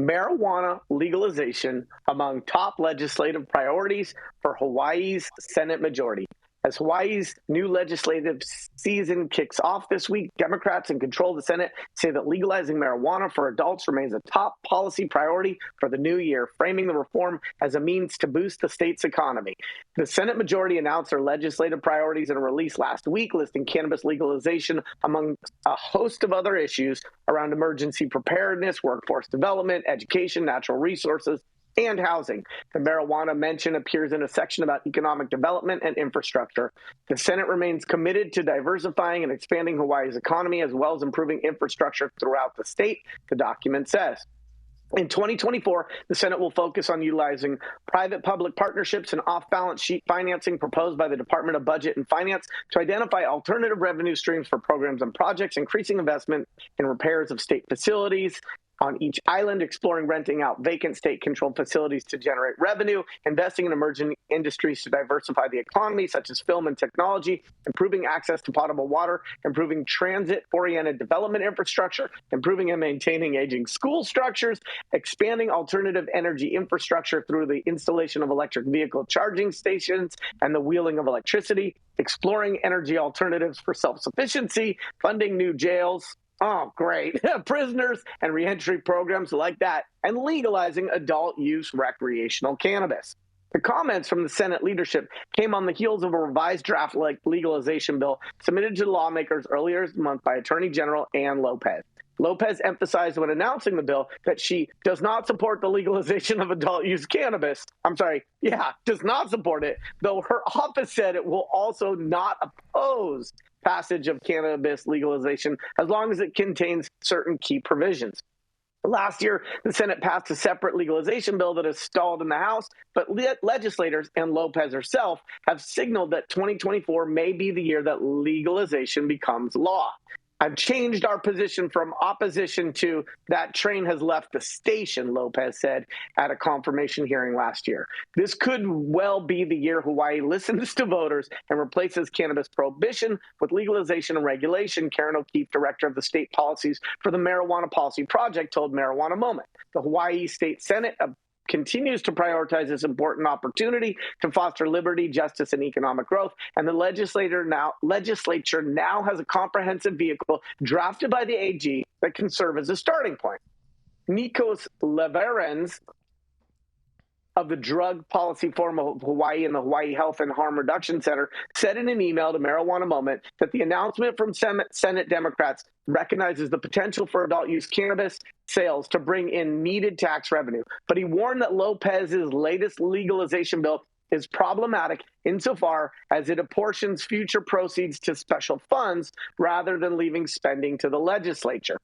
marijuana legalization among top legislative priorities for Hawaii's Senate majority. As Hawaii's new legislative season kicks off this week, Democrats in control of the Senate say that legalizing marijuana for adults remains a top policy priority for the new year, framing the reform as a means to boost the state's economy. The Senate majority announced their legislative priorities in a release last week, listing cannabis legalization among a host of other issues around emergency preparedness, workforce development, education, natural resources, and housing. The marijuana mention appears in a section about economic development and infrastructure. The Senate remains committed to diversifying and expanding Hawaii's economy, as well as improving infrastructure throughout the state, the document says. In 2024, the Senate will focus on utilizing private-public partnerships and off-balance sheet financing proposed by the Department of Budget and Finance to identify alternative revenue streams for programs and projects, increasing investment in repairs of state facilities on each island, exploring renting out vacant state-controlled facilities to generate revenue, investing in emerging industries to diversify the economy, such as film and technology, improving access to potable water, improving transit-oriented development infrastructure, improving and maintaining aging school structures, expanding alternative energy infrastructure through the installation of electric vehicle charging stations and the wheeling of electricity, exploring energy alternatives for self-sufficiency, funding new jails, oh, great, prisoners and reentry programs like that, and legalizing adult use recreational cannabis. The comments from the Senate leadership came on the heels of a revised draft legalization bill submitted to lawmakers earlier this month by Attorney General Ann Lopez. Lopez emphasized when announcing the bill that she does not support the legalization of adult use cannabis. Does not support it, though her office said it will also not oppose passage of cannabis legalization as long as it contains certain key provisions. Last year, the Senate passed a separate legalization bill that has stalled in the House, but legislators and Lopez herself have signaled that 2024 may be the year that legalization becomes law. I've changed our position from opposition to that train has left the station, Lopez said at a confirmation hearing last year. This could well be the year Hawaii listens to voters and replaces cannabis prohibition with legalization and regulation, Karen O'Keefe, director of the state policies for the Marijuana Policy Project, told Marijuana Moment. The Hawaii State Senate continues to prioritize this important opportunity to foster liberty, justice, and economic growth. And the legislature now has a comprehensive vehicle drafted by the AG that can serve as a starting point. Nikos Leverens of the Drug Policy Forum of Hawaii and the Hawaii Health and Harm Reduction Center said in an email to Marijuana Moment that the announcement from Senate Democrats recognizes the potential for adult use cannabis sales to bring in needed tax revenue. But he warned that Lopez's latest legalization bill is problematic insofar as it apportions future proceeds to special funds rather than leaving spending to the legislature.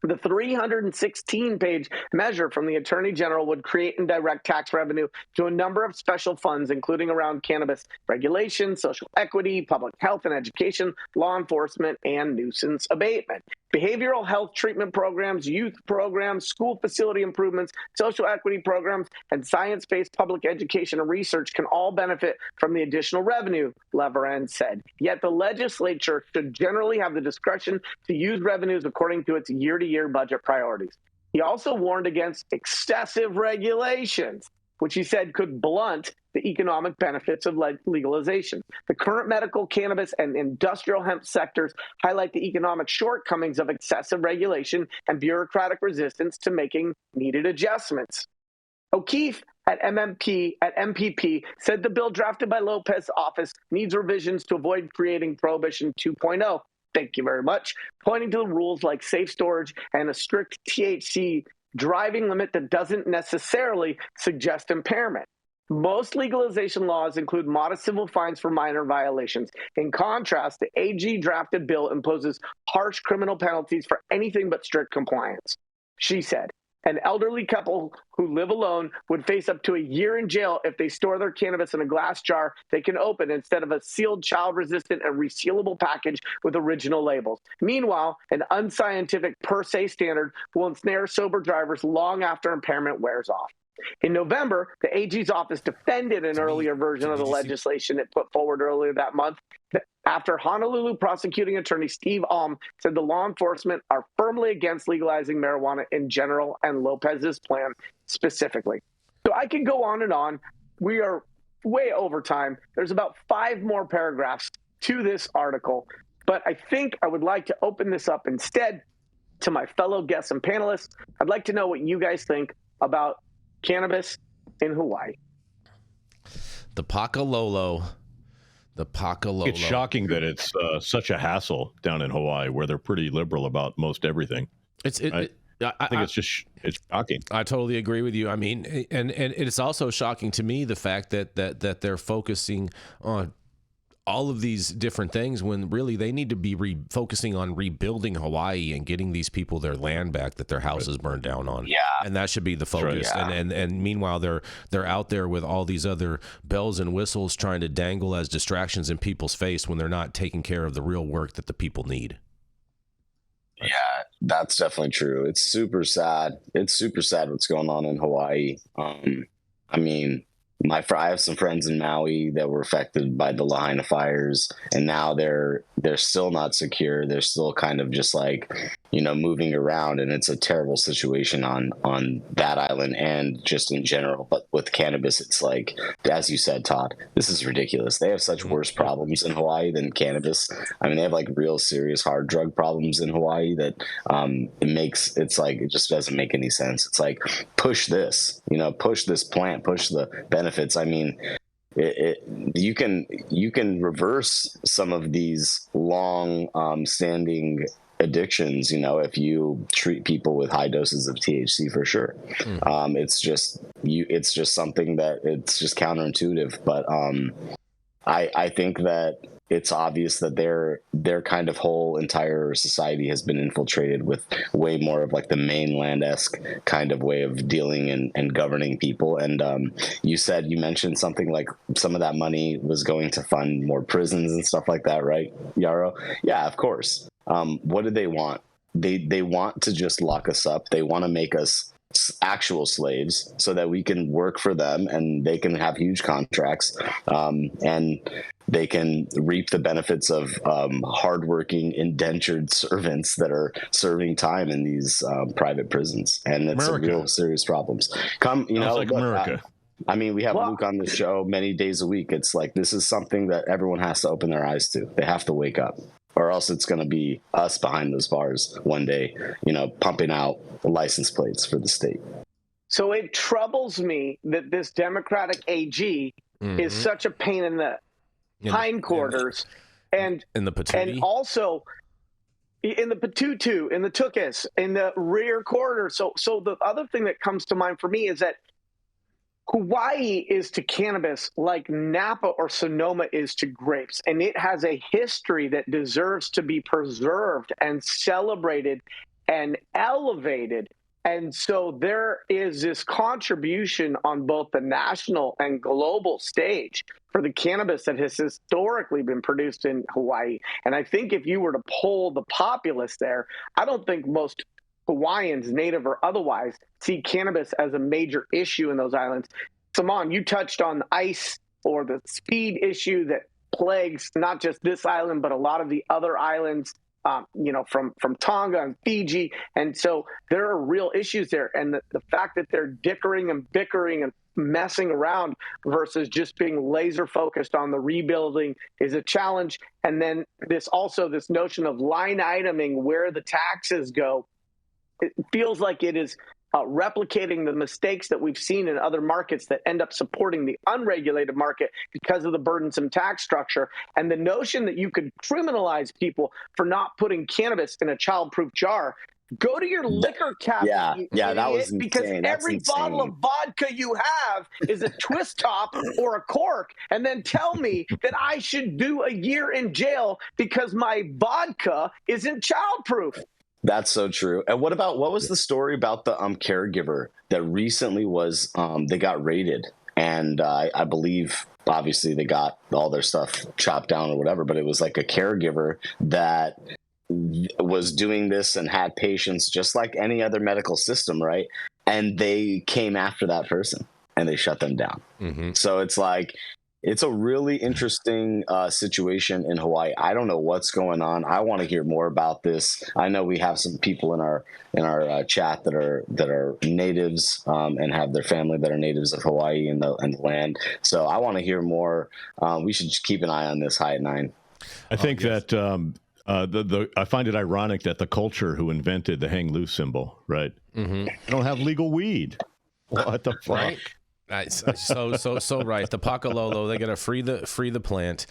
The 316-page measure from the Attorney General would create and direct tax revenue to a number of special funds, including around cannabis regulation, social equity, public health and education, law enforcement, and nuisance abatement. Behavioral health treatment programs, youth programs, school facility improvements, social equity programs, and science-based public education and research can all benefit from the additional revenue, Leverand said. Yet the legislature should generally have the discretion to use revenues according to its year-to-year budget priorities. He also warned against excessive regulations, which he said could blunt the economic benefits of legalization. The current medical cannabis and industrial hemp sectors highlight the economic shortcomings of excessive regulation and bureaucratic resistance to making needed adjustments. O'Keefe at MPP said the bill drafted by Lopez's office needs revisions to avoid creating Prohibition 2.0. Thank you very much. Pointing to the rules like safe storage and a strict THC driving limit that doesn't necessarily suggest impairment. Most legalization laws include modest civil fines for minor violations. In contrast, the AG drafted bill imposes harsh criminal penalties for anything but strict compliance. She said, an elderly couple who live alone would face up to a year in jail if they store their cannabis in a glass jar they can open instead of a sealed, child-resistant, and resealable package with original labels. Meanwhile, an unscientific per se standard will ensnare sober drivers long after impairment wears off. In November, the AG's office defended an earlier version of the legislation it put forward earlier that month after Honolulu prosecuting attorney Steve Alm said the law enforcement are firmly against legalizing marijuana in general and Lopez's plan specifically. So I can go on and on. We are way over time. There's about 5 more paragraphs to this article, but I think I would like to open this up instead to my fellow guests and panelists. I'd like to know what you guys think about cannabis in Hawaii. The Pakalolo. It's shocking that it's such a hassle down in Hawaii, where they're pretty liberal about most everything. I think it's shocking. I totally agree with you. I mean, and it's also shocking to me the fact that they're focusing on all of these different things when really they need to be focusing on rebuilding Hawaii and getting these people their land back that their houses burned down on. Yeah. And that should be the focus. Right. Yeah. And meanwhile, they're out there with all these other bells and whistles trying to dangle as distractions in people's face when they're not taking care of the real work that the people need. Yeah, that's definitely true. It's super sad. It's super sad what's going on in Hawaii. I mean, I have some friends in Maui that were affected by the Lahaina fires, and now they're still not secure. They're still kind of just like, moving around, and it's a terrible situation on that island and just in general. But with cannabis, it's like, as you said, Todd, this is ridiculous. They have such worse problems in Hawaii than cannabis. I mean, they have like real serious hard drug problems in Hawaii that it just doesn't make any sense. It's like, push this, push this plant, push the benefits. I mean, you can reverse some of these long standing addictions, if you treat people with high doses of THC, for sure. It's just something that it's just counterintuitive, but I think that it's obvious that their kind of whole entire society has been infiltrated with way more of like the mainland-esque kind of way of dealing and governing people. And you mentioned something like some of that money was going to fund more prisons and stuff like that, right, Yarrow? Yeah, of course. What do they want? They want to just lock us up. They want to make us actual slaves so that we can work for them and they can have huge contracts, and they can reap the benefits of hardworking indentured servants that are serving time in these private prisons. And it's a real serious problems. Like America. I mean, we have Luke on the show many days a week. It's like, this is something that everyone has to open their eyes to. They have to wake up, or else it's going to be us behind those bars one day, pumping out the license plates for the state. So it troubles me that this Democratic AG is such a pain in the hindquarters, and in the patootie, and also in the patutu, in the tuchus, in the rear quarter. So the other thing that comes to mind for me is that Hawaii is to cannabis like Napa or Sonoma is to grapes, and it has a history that deserves to be preserved and celebrated and elevated. And so there is this contribution on both the national and global stage for the cannabis that has historically been produced in Hawaii. And I think if you were to poll the populace there, I don't think most Hawaiians, native or otherwise, see cannabis as a major issue in those islands. Saman, you touched on ICE or the speed issue that plagues not just this island, but a lot of the other islands, from Tonga and Fiji. And so there are real issues there. And the fact that they're dickering and bickering and messing around versus just being laser focused on the rebuilding is a challenge. And then this notion of line iteming where the taxes go, it feels like it is replicating the mistakes that we've seen in other markets that end up supporting the unregulated market because of the burdensome tax structure. And the notion that you could criminalize people for not putting cannabis in a childproof jar. Go to your liquor cabinet, yeah, that was insane. Because every bottle of vodka you have is a twist top or a cork, and then tell me that I should do a year in jail because my vodka isn't childproof. That's so true. And what was the story about the caregiver that recently was they got raided, and I believe obviously they got all their stuff chopped down or whatever, but it was like a caregiver that was doing this and had patients just like any other medical system, right? And they came after that person and they shut them down. So it's like, It's a really interesting situation in Hawaii. I don't know what's going on. I want to hear more about this. I know we have some people in our chat that are natives and have their family that are natives of Hawaii and the land. So I want to hear more. We should just keep an eye on this High at 9. I think that I find it ironic that the culture who invented the hang loose symbol, right? Mm-hmm. They don't have legal weed. What the fuck? Right. So right. The Pakalolo, they got to free the plant.